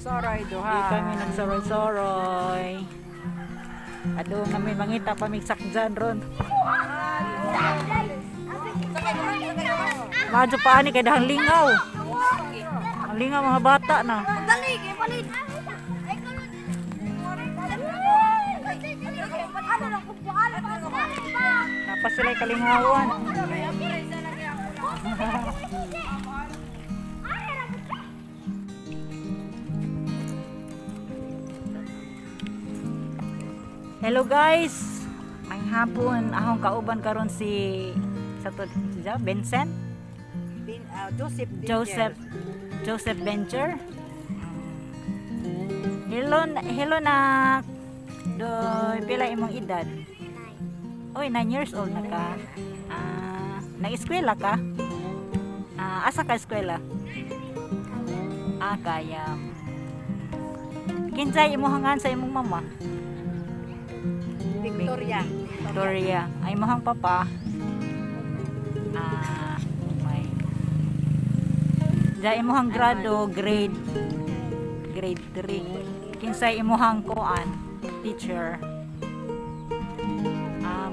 Soroy duha. Di kami nagsoroy-soroy. Ado kami mangita pamigsak dyan ron. Madyo pa ani kay dahang lingaw. Ang lingaw mga bata na. Dali, palit. Napa sila'y kalingawan. Hello guys. May hapon ahong kauban karon si Vincent. Joseph Venture. Hello nak. Doy pila imong edad? Oy, 9 years old na ka. Nag-eskwela ka? Asa ka eskwela? Kaya. Kinsay imo hangan sa imong mama? Victoria. Ay mahang papa. May. Dai imo hang grado grade 3. Kinsay imo hang kuan teacher?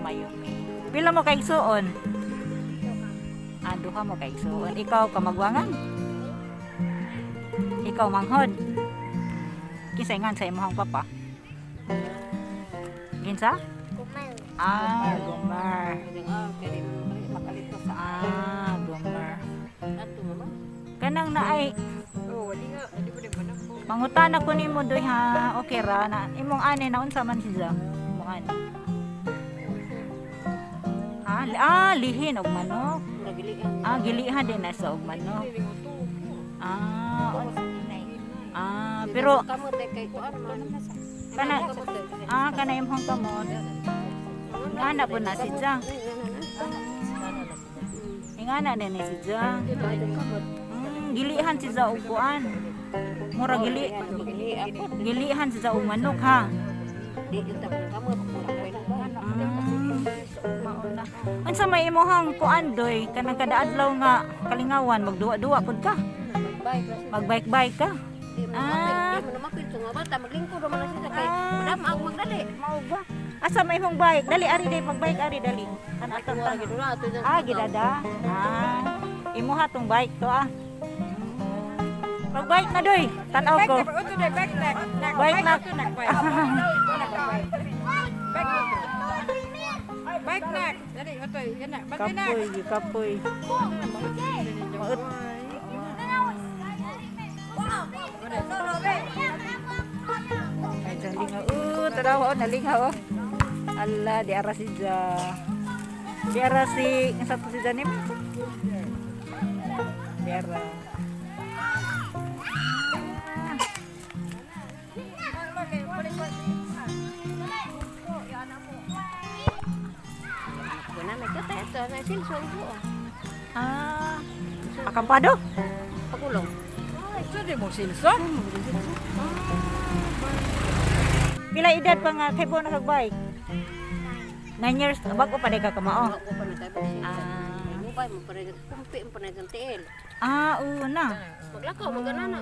Mayumi. Pila mo kay igsuon? Duha mo kay igsuon. Ikaw kamagwangan? Ikaw manghod? Kinsay ngan sa imo hang papa? Kinsa? Gumar. Gumar. Kanang naay. Mangutan ako nimo doy ha. Okay ra na imong ane na unsa man siya? Imong ane. Lihin og manok. Gilihan din na sa og manok. Pero kana imong kamot. Ngana po na siya. Ingana din ni siya. Gilihan siya og kuan. Mura gilihan siya og manok ha. Unsa may imong kuan doy kanang kada adlaw nga kalingawan magduwa-duwa pud ka? Magbike-bike ka? Maglingkod man siya kay madam ag magdali. Mao ba? Asa may imong bike? Dali ari day pagbike ari dali. Kan atong gidada. Imuha tong bike to Pagbike na doy. Tan-aw ko. Bike na. Bike na. Dali, otoy, yan na. Bike na. Kapoy. Ay, nalingaw. Tarawa, nalingaw. Ala, di ara si Ja. Di ara si, ang sato si Janim? Di ara. Akampado? Pagulong. Ito di mo silson. Pila edad pa nga kay Bo nakagbike? 9 years, bago pa day ka kamao. Ako pa nagkay mobile mo pa rin kumpi mo pa nagkantiil. Una. Maglakaw maganana.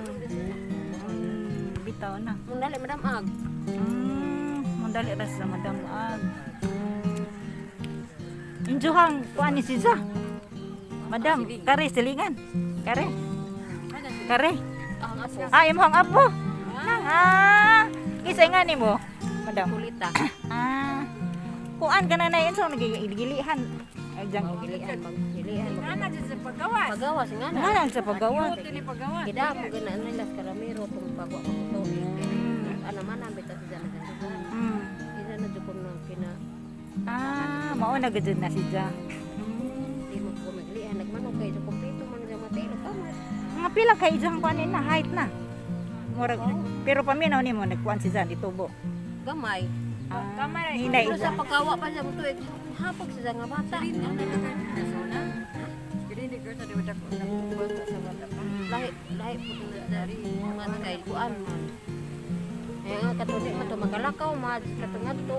Bitaw na. Mundali madam ag. Mundali ras sa madam ag. Injuhang kuan ni siya. Madam, kare silingan. Kare. Imong apo. Kisay nga nimo, madam. Kulita. Kuan ka na yun so nagigilihan. Ay jang Gilian. Ana dyan sa paggawas. Pagawas nga na. Nga sa paggawa. Ito ni paggawas. Kida mo gana nila sa karamero tong pagwa ko to. Ana man ang beta sa dalan. Ina na jud ko nang kina. Mao na gud na siya. Di mo ko maglian nagmanok kay sa kompleto man sa matelo tama. Mga pila kay jang kuan na height na. Murag pero paminaw nimo nagkuan si Jan itubo. Gamay. Kamay. Hinay. Pero sa pagkawa pa sa tuig hapog sa nga bata. Hindi ko sa diwa ko sa bata. Lahi po dari mga kay kuan man. Nga katuloy mo to magalakaw katungad to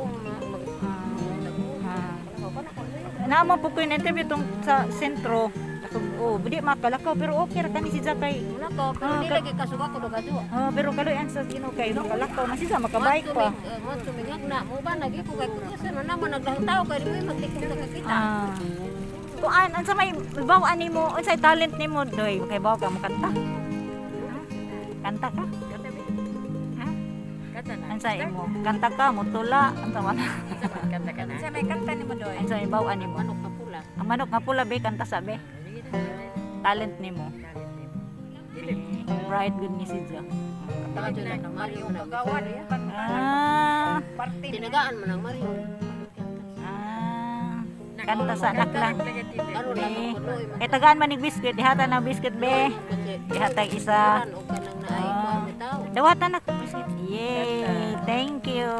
Naamo po ko yung interview tong sa sentro Oh, di makalakaw pero okay ra kani si Zakay. Wala ko, pero di lagi kasuga ko daga jo. Pero kaloy ang sa sino kay makalakaw na siya makabike pa. Mo tumingag na mo ba lagi ko kay kusa na naman nagdahutaw kay mo magtikom sa kita. Kung sa may bawaan nimo, unsay talent nimo doy kay bawa ka mo kanta. Kanta ka? Ha? Kanta na. Unsay imo? Kanta ka mo tula, unsa man? Kanta ka na. Sa may kanta ni mo doy. Unsay bawaan nimo? Manok na pula. Ang manok nga pula be kanta sabi. Talent nimo. Bright good ni siya. Taka jo na Mario na. Gawan ya. Party. Tinagaan man ang Mario. Kanta sa anak lang. Ano lang ko doy. Kay tagaan man ning biscuit, ihata na biscuit be. Ihatag isa. O kanang naay ko ang bitaw. Dawatan na biscuit. Yay! Thank you.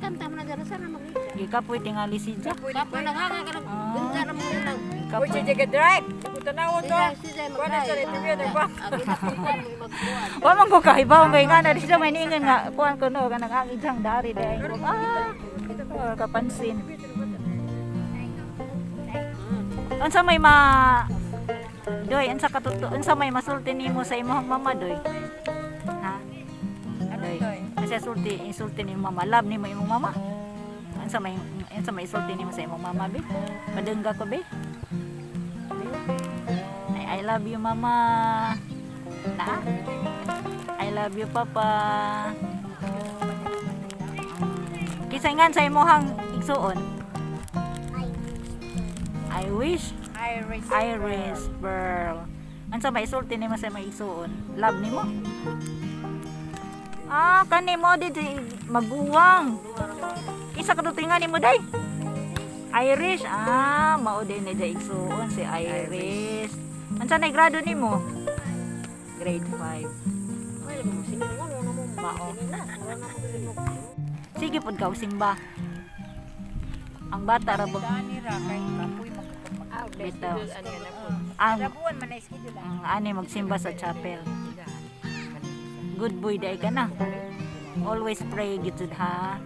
Kanta mo na dara sana maglisa. Gikapoy tingali si Jack. Kapoy naghanga ka ng gunsa na mo lang. Uy, siya drive. Puto na to. Si Jay Wala sa interview na ba? Agi na ko mo magbuwan. Wa man ko kaibaw kay nga na siya may niingon nga kuan ko no kanang ang ijang dari day. Kapansin. Unsa may Doy, unsa unsa may masulti nimo sa imong mama doy? Ha? Doy. Kasi insulti ni mama, love nimo imong mama. Unsa may isulti nimo sa imong mama be? Padungga ko be. I love you mama. Na? I love you papa. Kisay ngan sa imong igsuon. I wish Iris Pearl. Ansa may isulti nimo sa imong igsuon? Love nimo? Kani mo di maguwang. Kisa kadutingan nimo day. Irish, mao din ni day igsuon si Iris. Ansa na grado nimo? Grade 5. Ay, mo siningon wala mo mao. Sige pud ka simba. Ang bata ra bang Dani ra kay kapoy bitaw. Ang Ang buwan man na schedule lang. ani magsimba sa chapel. Good boy day ka na. Always pray gid ha.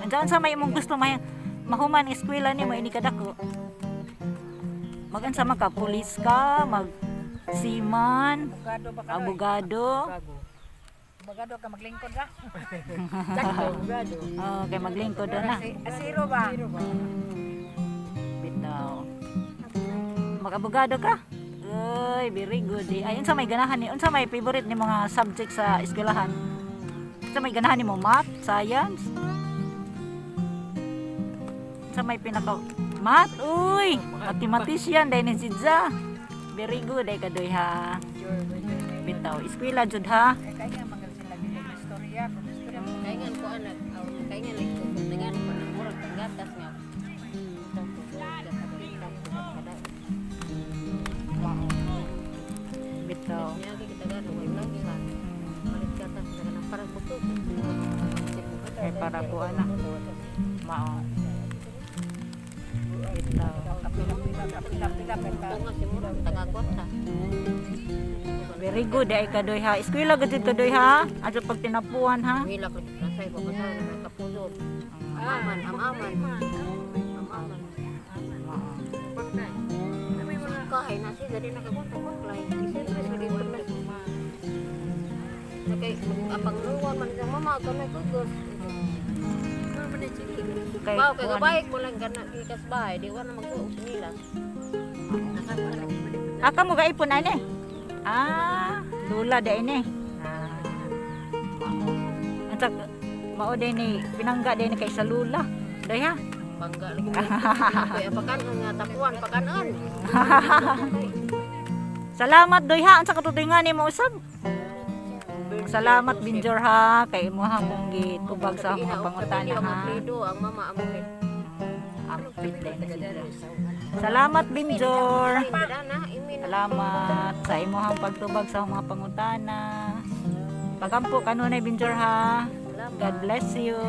Andiyan sa may imong gusto mahuman eskwela nimo ini kadako. Magansa maka pulis ka, seaman, Abogado ba ka? abogado. Abogado ka maglingkod ra. Sakto, abogado. Kay maglingkod na. Asiro ba? Bitaw. Mag-abogado ka? Uy, very good. Ayun sa may ganahan ni, unsa may favorite ni mga subject sa eskwelahan? Sa may ganahan ni mo math, science? Sa may pinaka math, uy, mathematician dahil ni Sidza. Very good ay kadoy ha. Bitaw, eskwela jud ha. Kaya magal sila dito istorya, kung istorya mo. Kaingan ko anak, kaingan lang ko dengan ko na murag gatas nga. Bitaw. Niya kita gado mo lang sa malit gatas na parang butok. Kay para po ana. Mao. Bitaw. Tunga si murag taga-kota. Very good ay kadoy ha. Eskwela gud kadoy ha. Adto pag tinapuan ha. Wila ko nasay ko sa kapulod. Aman, amaman. Amaman. Kahay na siya dali nakabutok-buklay. Siyempre sa dito na. Kay apang luwan man sa mama kamay kugos. Kay Wow, kay gabayik mo lang kana ikas bahay, di wa na magtuos nila. Aka mo gaipon ani. Lula da ini. Antak mao din ni pinangga din kay sa lula. Day ha. Bangga lagi. Kay apakan nga tapuan pakanan. Salamat doy ha unsa katutingan nimo usab. Salamat Binjor ha kay imo ha mong gitubag sa mga pangutana ha. Ang mama amuhin. Apit din na sila. Salamat Binjor. Salamat sa imuhang pagtubag sa mga pangutana. Pagampo kanunay Binjor ha. God bless you.